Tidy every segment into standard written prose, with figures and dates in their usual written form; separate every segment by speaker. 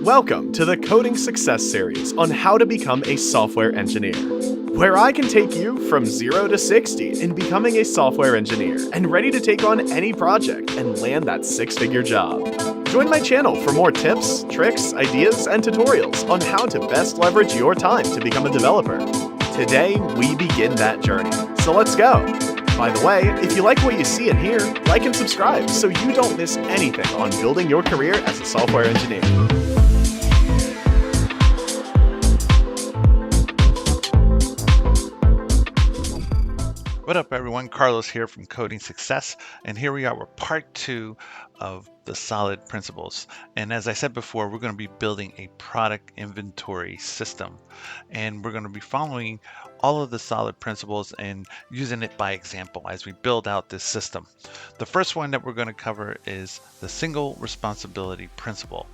Speaker 1: Welcome to the Coding Success Series on how to become a software engineer, where I can take you from 0 to 60 in becoming a software engineer and ready to take on any project and land that six-figure job. Join my channel for more tips, tricks, ideas, and tutorials on how to best leverage your time to become a developer. Today, we begin that journey, so let's go. By the way, if you like what you see and hear, like and subscribe so you don't miss anything on building your career as a software engineer.
Speaker 2: What up, everyone? Carlos here from Coding Success, and here we are with part 2 of the solid principles. And as I said before, we're going to be building a product inventory system, and we're going to be following all of the solid principles and using it by example as we build out this system. The first one that we're going to cover is the single responsibility principle.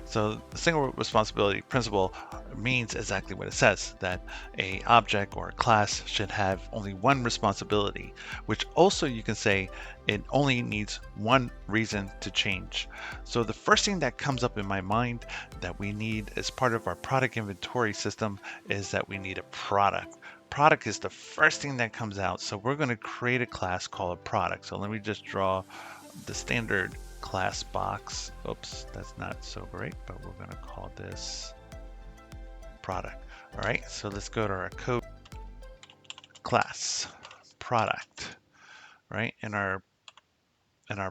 Speaker 2: So the single responsibility principle means exactly what it says, that a object or a class should have only one responsibility, which also you can say it only needs one reason to change. So the first thing that comes up in my mind that we need as part of our product inventory system is that we need a product. Product is the first thing that comes out. So we're going to create a class called a product. So let me just draw the standard class box. Oops, that's not so great, but we're going to call this product. All right, so let's go to our code class product. Right, in our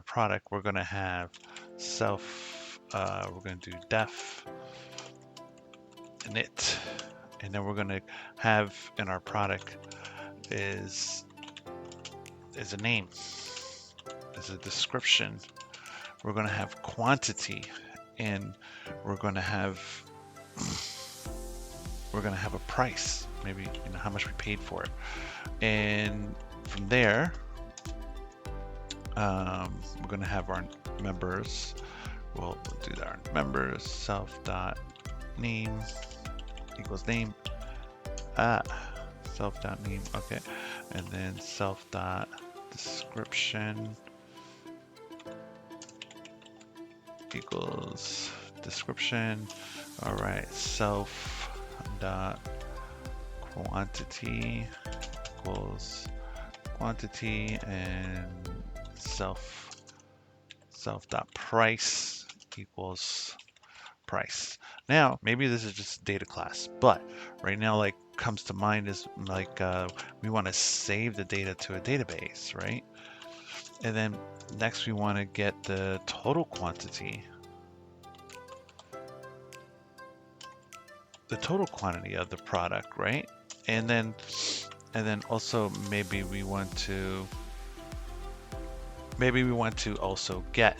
Speaker 2: product, we're going to have self. We're going to do def init, and then we're going to have in our product is a name, is a description. We're going to have quantity, and we're going to have a price, maybe how much we paid for it, and from there we're going to have our members. We'll do our members self dot name equals name self dot name, okay, and then self dot description equals description. All right, self dot quantity equals quantity, and self dot price equals price. Now maybe this is just data class, but right now like comes to mind is like we want to save the data to a database, right? And then next we want to get the total quantity, the total quantity of the product, right? And then also maybe we want to also get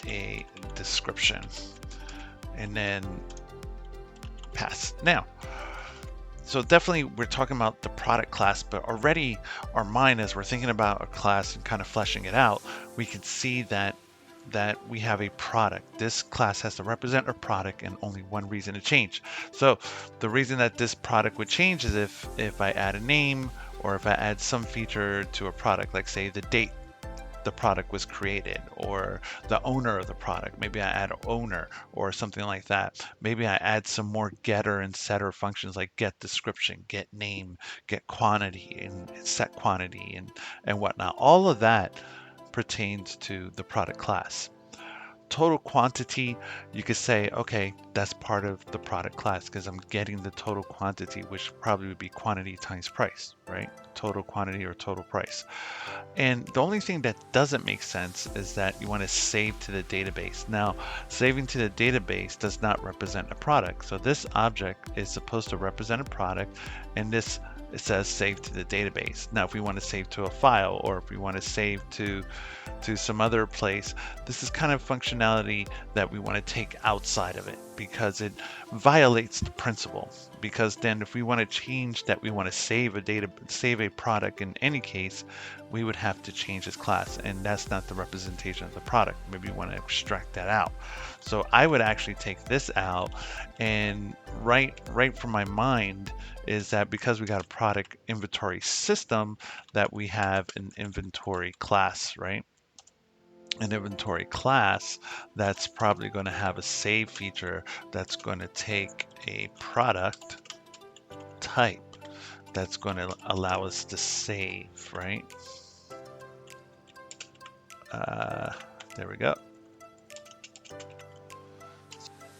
Speaker 2: a description, and then pass. Now, so definitely we're talking about the product class, but already our mind, as we're thinking about a class and kind of fleshing it out, we can see that we have a product. This class has to represent a product and only one reason to change. So the reason that this product would change is if I add a name, or if I add some feature to a product, like say the date the product was created, or the owner of the product. Maybe I add owner or something like that. Maybe I add some more getter and setter functions like get description, get name, get quantity, and set quantity, and whatnot. All of that pertains to the product class. Total quantity, you could say, okay, that's part of the product class because I'm getting the total quantity, which probably would be quantity times price, right? Total quantity or total price. And the only thing that doesn't make sense is that you want to save to the database. Now, saving to the database does not represent a product. So this object is supposed to represent a product, and it says save to the database. Now, if we want to save to a file, or if we want to save to some other place, this is kind of functionality that we want to take outside of it because it violates the principle. Because then if we want to change that we want to save a product in any case, we would have to change this class, and that's not the representation of the product. Maybe we want to extract that out. So I would actually take this out, and right from my mind is that because we got a product inventory system, that we have an inventory class, right? an inventory class that's probably going to have a save feature that's going to take a product type that's going to allow us to save, right? There we go.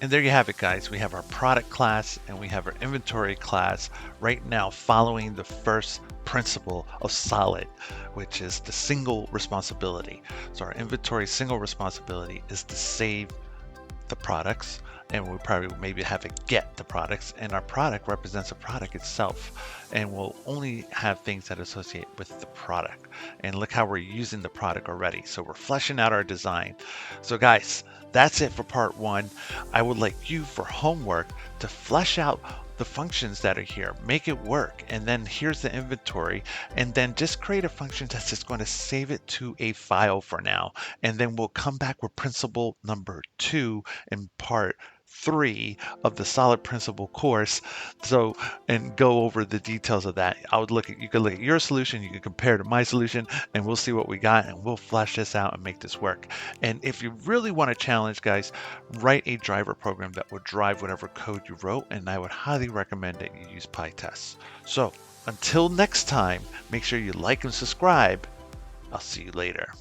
Speaker 2: And there you have it, guys. We have our product class and we have our inventory class right now following the first principle of Solid, which is the single responsibility. So our inventory single responsibility is to save the products, and we'll probably maybe have it get the products, and our product represents a product itself, and we'll only have things that associate with the product. And look how we're using the product already. So we're fleshing out our design. So guys, that's it for part 1. I would like you for homework to flesh out the functions that are here, make it work, and then here's the inventory, and then just create a function that's just going to save it to a file for now, and then we'll come back with principle number 2 in part 3 of the Solid Principle course, so and go over the details of that. You could look at your solution, you could compare to my solution, and we'll see what we got, and we'll flesh this out and make this work. And if you really want a challenge, guys, write a driver program that will drive whatever code you wrote, and I would highly recommend that you use PyTest. So until next time, make sure you like and subscribe. I'll see you later.